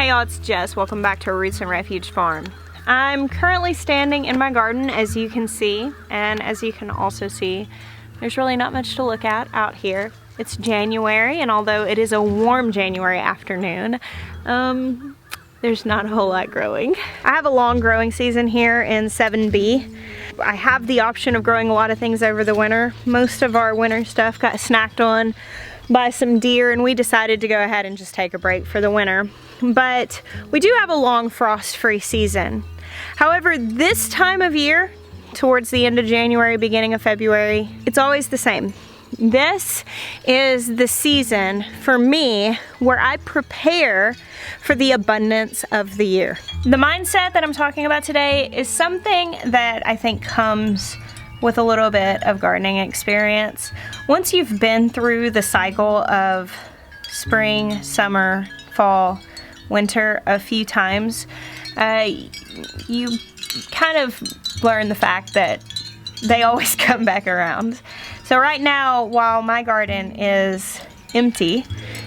Hey y'all, it's Jess. Welcome back to Roots and Refuge Farm. I'm currently standing in my garden, as you can see, and as you can also see, there's really not much to look at out here. It's January, and although it is a warm January afternoon, there's not a whole lot growing. I have a long growing season here in 7B. I have the option of growing a lot of things over the winter. Most of our winter stuff got snacked on by some deer, and we decided to go ahead and just take a break for the winter. But we do have a long frost-free season. However, this time of year, towards the end of January, beginning of February, it's always the same. This is the season for me where I prepare for the abundance of the year. The mindset that I'm talking about today is something that I think comes with a little bit of gardening experience. Once you've been through the cycle of spring, summer, fall, winter a few times, you kind of learn the fact that they always come back around. So right now, while my garden is empty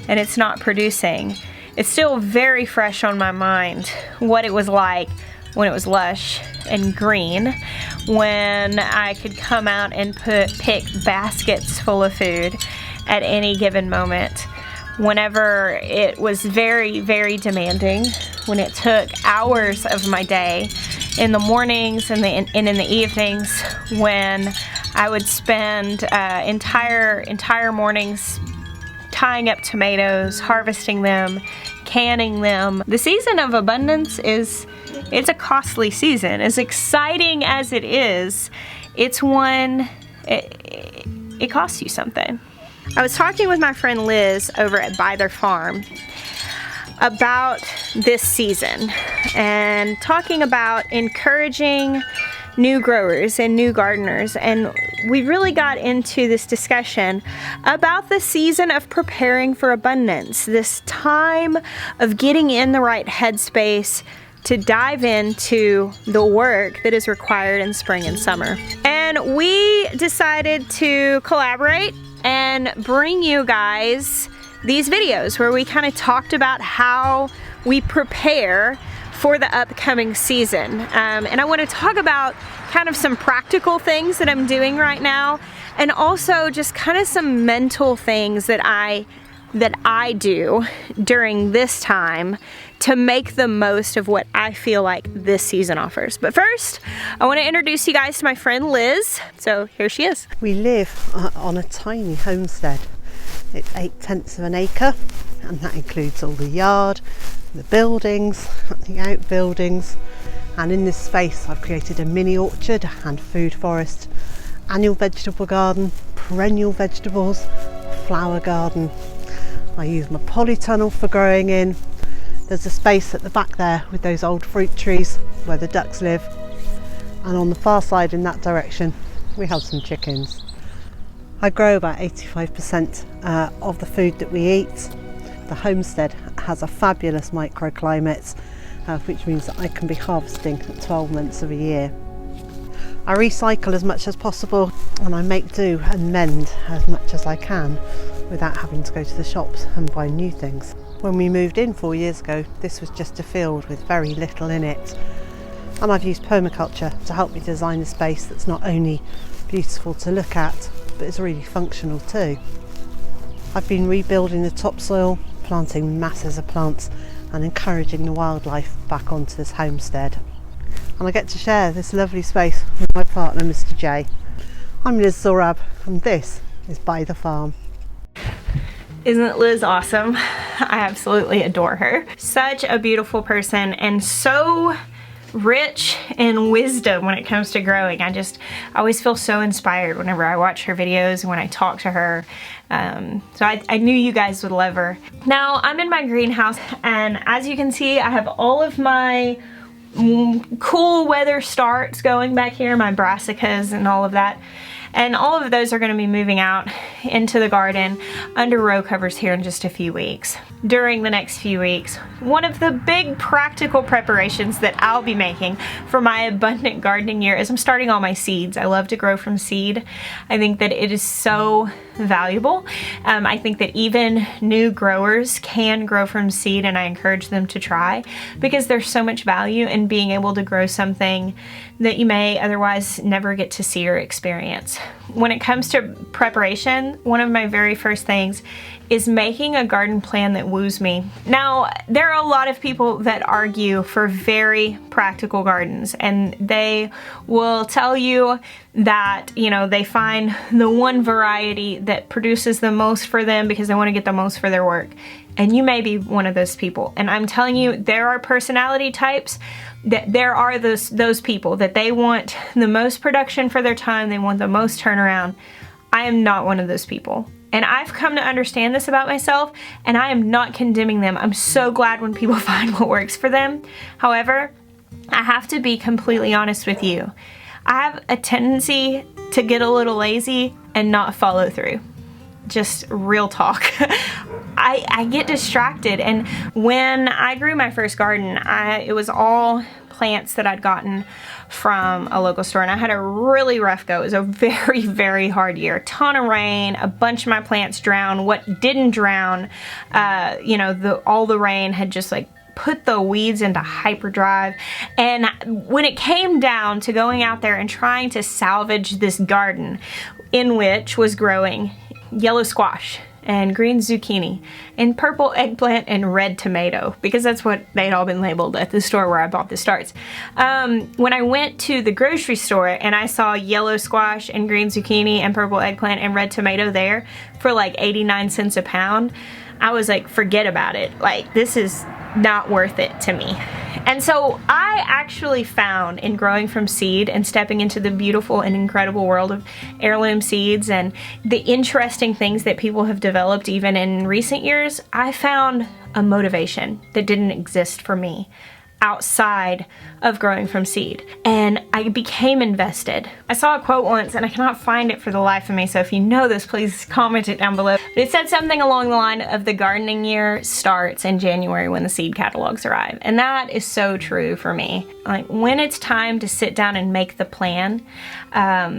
and it's not producing, it's still very fresh on my mind what it was like when it was lush and green, when I could come out and pick baskets full of food at any given moment. Whenever it was very, very demanding, when it took hours of my day in the mornings and in the evenings, when I would spend entire mornings tying up tomatoes, harvesting them, canning them. The season of abundance it's a costly season. As exciting as it is, it's one, it costs you something. I was talking with my friend Liz over at Byther Farm about this season and talking about encouraging new growers and new gardeners, and we really got into this discussion about the season of preparing for abundance, this time of getting in the right headspace to dive into the work that is required in spring and summer. And we decided to collaborate and bring you guys these videos where we kind of talked about how we prepare for the upcoming season. And I want to talk about kind of some practical things that I'm doing right now, and also just kind of some mental things that I do during this time to make the most of what I feel like this season offers. But first, I want to introduce you guys to my friend Liz. So here she is. We live on a tiny homestead. It's 8/10 of an acre, and that includes all the yard, the buildings, the outbuildings, and in this space I've created a mini orchard and food forest, annual vegetable garden, perennial vegetables, flower garden. I use my polytunnel for growing in. There's a space at the back there with those old fruit trees where the ducks live, and on the far side in that direction we have some chickens. I grow about 85% of the food that we eat. The homestead has a fabulous microclimate, which means that I can be harvesting 12 months of a year. I recycle as much as possible, and I make do and mend as much as I can without having to go to the shops and buy new things. When we moved in 4 years ago, this was just a field with very little in it, and I've used permaculture to help me design a space that's not only beautiful to look at, but is really functional too. I've been rebuilding the topsoil, planting masses of plants, and encouraging the wildlife back onto this homestead. And I get to share this lovely space with my partner, Mr. J. I'm Liz Zorab, and this is Byther Farm. Isn't Liz awesome? I absolutely adore her. Such a beautiful person, and so rich in wisdom when it comes to growing. I always feel so inspired whenever I watch her videos and when I talk to her. So I knew you guys would love her. Now I'm in my greenhouse, and as you can see, I have all of my cool weather starts going back here, my brassicas and all of that. And all of those are going to be moving out into the garden under row covers here in just a few weeks. During the next few weeks, one of the big practical preparations that I'll be making for my abundant gardening year is I'm starting all my seeds. I love to grow from seed. I think that it is so valuable. I think that even new growers can grow from seed, and I encourage them to try, because there's so much value in being able to grow something that you may otherwise never get to see or experience. When it comes to preparation, one of my very first things is making a garden plan that woos me. Now, there are a lot of people that argue for very practical gardens, and they will tell you that, you know, they find the one variety that produces the most for them because they want to get the most for their work. And you may be one of those people. And I'm telling you, there are personality types, that there are those people that they want the most production for their time, they want the most turnaround. I am not one of those people. And I've come to understand this about myself, and I am not condemning them. I'm so glad when people find what works for them. However, I have to be completely honest with you. I have a tendency to get a little lazy and not follow through. Just real talk. I get distracted, and when I grew my first garden, it was all plants that I'd gotten from a local store, and I had a really rough go. It was a very, very hard year. A ton of rain, a bunch of my plants drowned. What didn't drown, you know, all the rain had just like put the weeds into hyperdrive. And when it came down to going out there and trying to salvage this garden, in which was growing yellow squash and green zucchini and purple eggplant and red tomato, because that's what they'd all been labeled at the store where I bought the starts. When I went to the grocery store and I saw yellow squash and green zucchini and purple eggplant and red tomato there for like 89 cents a pound, I was like, forget about it. Like, this is not worth it to me. And so I actually found, in growing from seed and stepping into the beautiful and incredible world of heirloom seeds and the interesting things that people have developed even in recent years, I found a motivation that didn't exist for me outside of growing from seed. And I became invested. I saw a quote once, and I cannot find it for the life of me, so if you know this, please comment it down below. But it said something along the line of, the gardening year starts in January when the seed catalogs arrive. And that is so true for me. Like, when it's time to sit down and make the plan,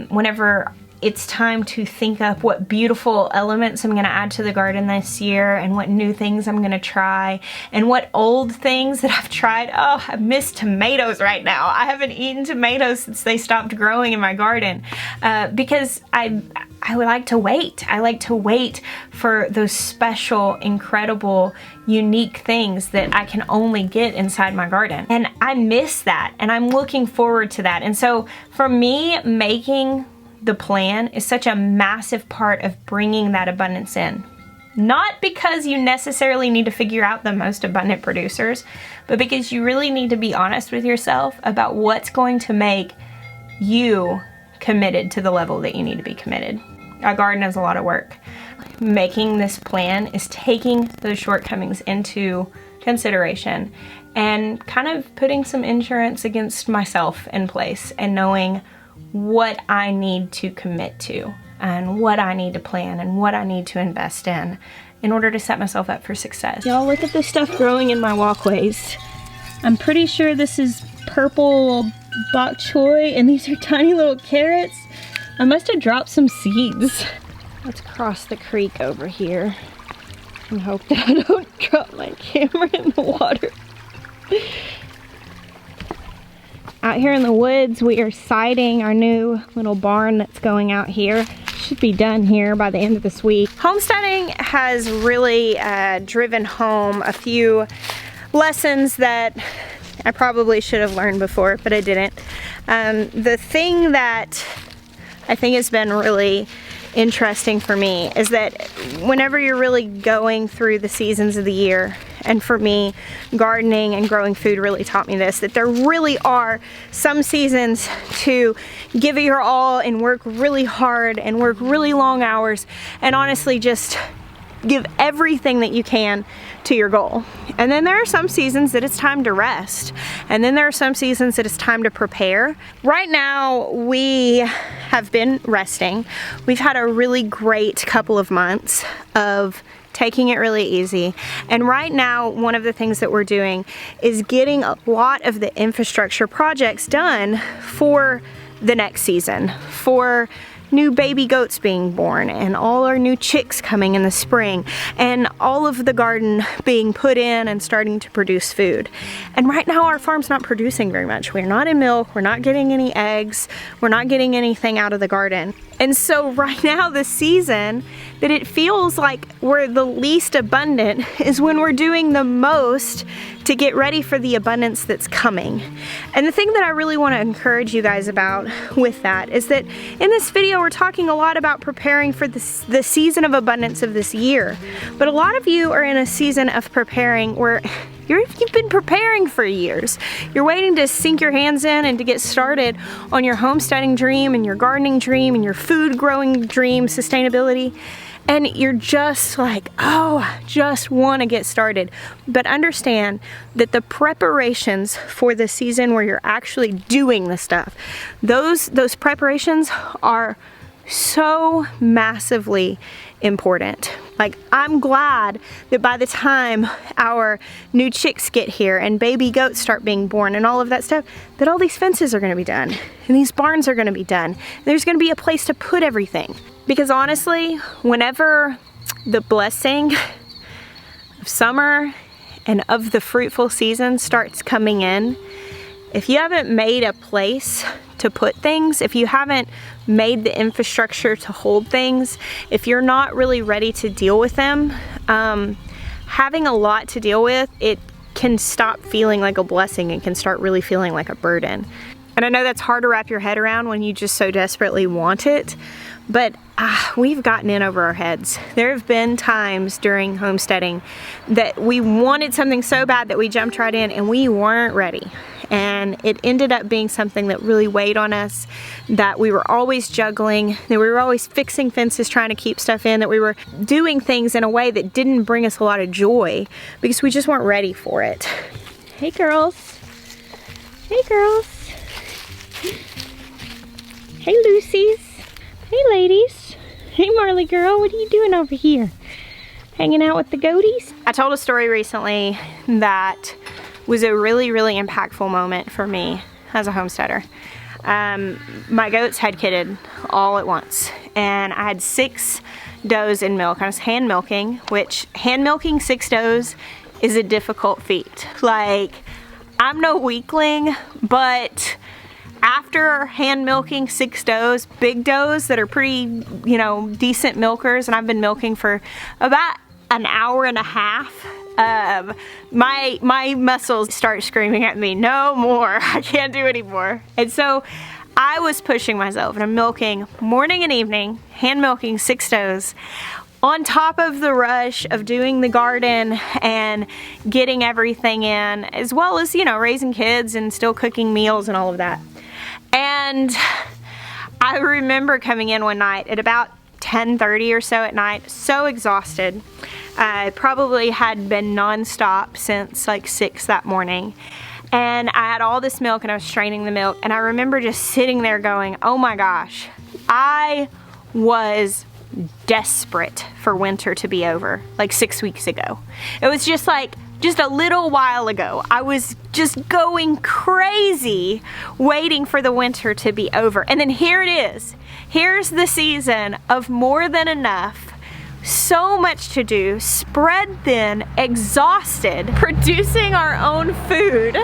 whenever it's time to think up what beautiful elements I'm gonna add to the garden this year, and what new things I'm gonna try, and what old things that I've tried. Oh, I miss tomatoes right now. I haven't eaten tomatoes since they stopped growing in my garden, because I would like to wait. I like to wait for those special, incredible, unique things that I can only get inside my garden. And I miss that, and I'm looking forward to that. And so for me, making the plan is such a massive part of bringing that abundance in. Not because you necessarily need to figure out the most abundant producers, but because you really need to be honest with yourself about what's going to make you committed to the level that you need to be committed. A garden is a lot of work. Making this plan is taking those shortcomings into consideration and kind of putting some insurance against myself in place, and knowing what I need to commit to, and what I need to plan, and what I need to invest in order to set myself up for success. Y'all, look at this stuff growing in my walkways. I'm pretty sure this is purple bok choy, and these are tiny little carrots. I must have dropped some seeds. Let's cross the creek over here and hope that I don't drop my camera in the water. Out here in the woods, we are siding our new little barn that's going out here. Should be done here by the end of this week. Homesteading has really driven home a few lessons that I probably should have learned before, but I didn't. The thing that I think has been really interesting for me is that whenever you're really going through the seasons of the year, and for me, gardening and growing food really taught me this, that there really are some seasons to give it your all and work really hard and work really long hours, and honestly just give everything that you can to your goal. And then there are some seasons that it's time to rest. And then there are some seasons that it's time to prepare. Right now, we have been resting. We've had a really great couple of months of taking it really easy. And right now, one of the things that we're doing is getting a lot of the infrastructure projects done for the next season, for new baby goats being born and all our new chicks coming in the spring and all of the garden being put in and starting to produce food. And right now our farm's not producing very much. We're not in milk, we're not getting any eggs, we're not getting anything out of the garden. And so right now the season that it feels like we're the least abundant is when we're doing the most to get ready for the abundance that's coming. And the thing that I really want to encourage you guys about with that is that in this video we're talking a lot about preparing for the season of abundance of this year. But a lot of you are in a season of preparing where you've been preparing for years. You're waiting to sink your hands in and to get started on your homesteading dream and your gardening dream and your food growing dream, sustainability. And you're just like, oh, I just want to get started. But understand that the preparations for the season where you're actually doing the stuff, those preparations are so massively important. Like, I'm glad that by the time our new chicks get here and baby goats start being born and all of that stuff, that all these fences are going to be done and these barns are going to be done. There's going to be a place to put everything. Because honestly, whenever the blessing of summer and of the fruitful season starts coming in, if you haven't made a place to put things, if you haven't made the infrastructure to hold things, if you're not really ready to deal with them, having a lot to deal with, it can stop feeling like a blessing and can start really feeling like a burden. And I know that's hard to wrap your head around when you just so desperately want it, but we've gotten in over our heads. There have been times during homesteading that we wanted something so bad that we jumped right in and we weren't ready. And it ended up being something that really weighed on us, that we were always juggling, that we were always fixing fences, trying to keep stuff in, that we were doing things in a way that didn't bring us a lot of joy because we just weren't ready for it. Hey girls. Hey girls. Hey Lucy's. Hey ladies. Hey Marley girl, what are you doing over here? Hanging out with the goaties? I told a story recently that was a really, really impactful moment for me as a homesteader. My goats had kidded all at once, and I had 6 does in milk. I was hand milking, which hand milking 6 does is a difficult feat. Like, I'm no weakling, but after hand milking 6 does, big does that are pretty, decent milkers, and I've been milking for about an hour and a half, my muscles start screaming at me, no more, I can't do anymore. And so I was pushing myself, and I'm milking morning and evening, hand milking 6 does, on top of the rush of doing the garden and getting everything in, as well as, raising kids and still cooking meals and all of that. And I remember coming in one night at about 10:30 or so at night, so exhausted. I probably had been non-stop since like 6 that morning. And I had all this milk and I was straining the milk, and I remember just sitting there going, oh my gosh, I was desperate for winter to be over like 6 weeks ago. It was just a little while ago. I was just going crazy waiting for the winter to be over. And then here it is. Here's the season of more than enough. So much to do, spread thin, exhausted, producing our own food.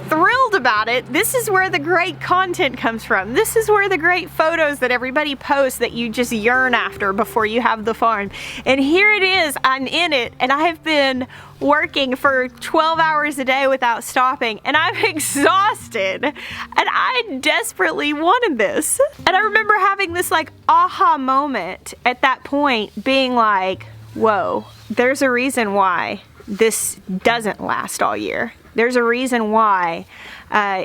Thrilled about it. This is where the great content comes from. This is where the great photos that everybody posts that you just yearn after before you have the farm. And here it is, I'm in it, and I have been working for 12 hours a day without stopping, and I'm exhausted, and I desperately wanted this. And I remember having this aha moment at that point, being like, whoa, there's a reason why this doesn't last all year. There's a reason why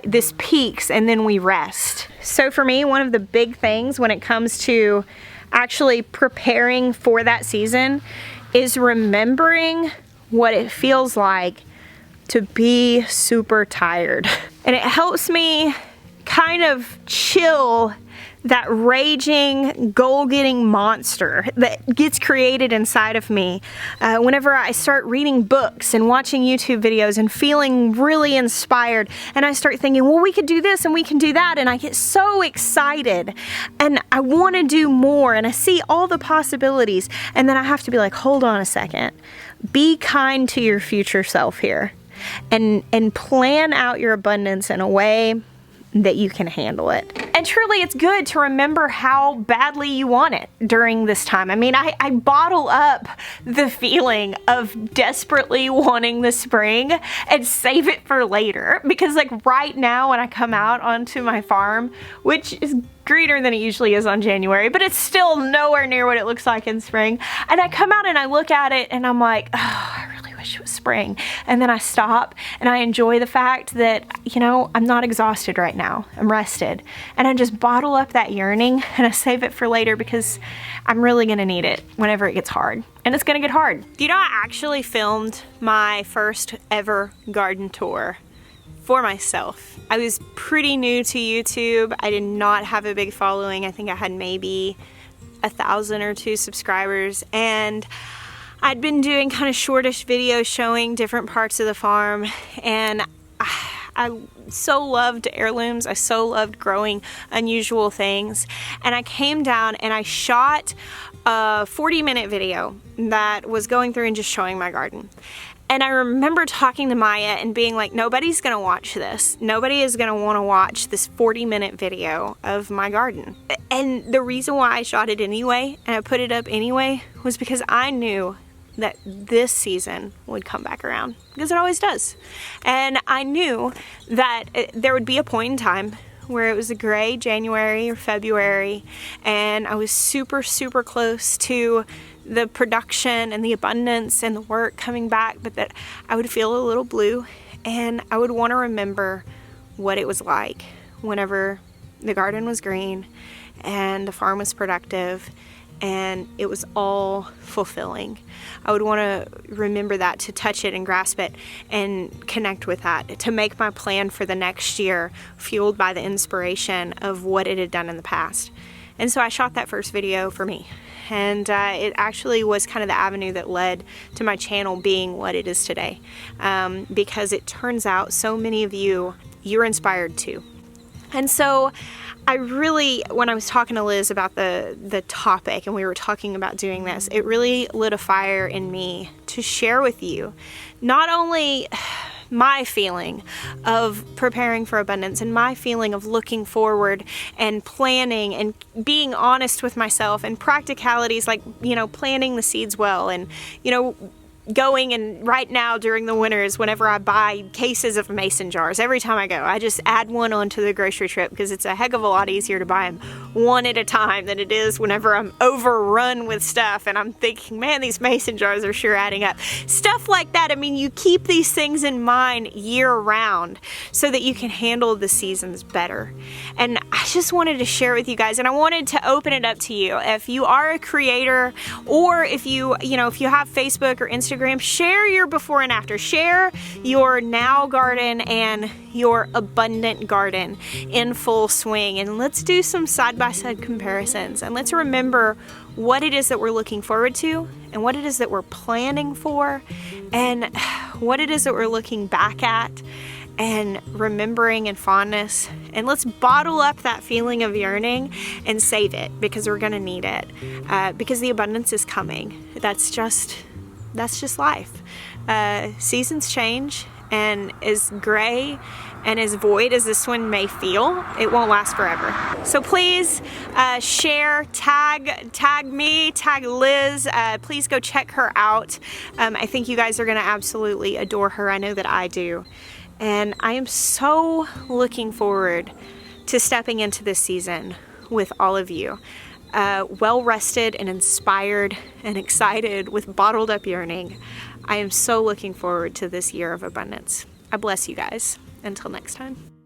this peaks and then we rest. So for me, one of the big things when it comes to actually preparing for that season is remembering what it feels like to be super tired. And it helps me kind of chill that raging, goal-getting monster that gets created inside of me whenever I start reading books and watching YouTube videos and feeling really inspired, and I start thinking, well, we could do this and we can do that, and I get so excited and I want to do more, and I see all the possibilities, and then I have to be like, hold on a second, be kind to your future self here, and plan out your abundance in a way that you can handle it. And truly, it's good to remember how badly you want it during this time. I mean, I bottle up the feeling of desperately wanting the spring and save it for later, because like right now when I come out onto my farm, which is greener than it usually is on January, but it's still nowhere near what it looks like in spring, and I come out and I look at it and I'm like, oh, I really wish it was spring. And then I stop and I enjoy the fact that, you know, I'm not exhausted right now. I'm rested. And I just bottle up that yearning and I save it for later, because I'm really gonna need it whenever it gets hard. And it's gonna get hard. You know, I actually filmed my first ever garden tour for myself. I was pretty new to YouTube. I did not have a big following. I think I had maybe 1,000 or 2 subscribers, and I'd been doing kind of shortish videos showing different parts of the farm, and I so loved heirlooms. I so loved growing unusual things, and I came down and I shot a 40-minute video that was going through and just showing my garden. And I remember talking to Maya and being like, nobody's gonna watch this. Nobody is gonna wanna watch this 40-minute video of my garden. And the reason why I shot it anyway, and I put it up anyway, was because I knew that this season would come back around, because it always does. And I knew that there would be a point in time where it was a gray January or February, and I was super, super close to the production and the abundance and the work coming back, but that I would feel a little blue, and I would want to remember what it was like whenever the garden was green and the farm was productive and it was all fulfilling. I would want to remember that, to touch it and grasp it and connect with that, to make my plan for the next year fueled by the inspiration of what it had done in the past. And so I shot that first video for me. And it actually was kind of the avenue that led to my channel being what it is today. Because it turns out so many of you're inspired too. And so I really, when I was talking to Liz about the topic and we were talking about doing this, it really lit a fire in me to share with you not only my feeling of preparing for abundance and my feeling of looking forward and planning and being honest with myself, and practicalities like, you know, planting the seeds well, and, you know, going, and right now during the winters, whenever I buy cases of mason jars, every time I go, I just add one onto the grocery trip, because it's a heck of a lot easier to buy them one at a time than it is whenever I'm overrun with stuff and I'm thinking, man, these mason jars are sure adding up. Stuff like that. I mean, you keep these things in mind year round so that you can handle the seasons better. And I just wanted to share with you guys, and I wanted to open it up to you. If you are a creator, or if you have Facebook or Instagram, share your before and after. Share your now garden and your abundant garden in full swing, and let's do some side-by-side comparisons, and let's remember what it is that we're looking forward to, and what it is that we're planning for, and what it is that we're looking back at and remembering in fondness. And let's bottle up that feeling of yearning and save it, because we're gonna need it, because the abundance is coming. That's just life. Seasons change, and as gray and as void as this one may feel, it won't last forever. So please share, tag me, tag Liz. Please go check her out. I think you guys are gonna absolutely adore her. I know that I do. And I am so looking forward to stepping into this season with all of you. Well rested and inspired and excited with bottled up yearning. I am so looking forward to this year of abundance. I bless you guys. Until next time.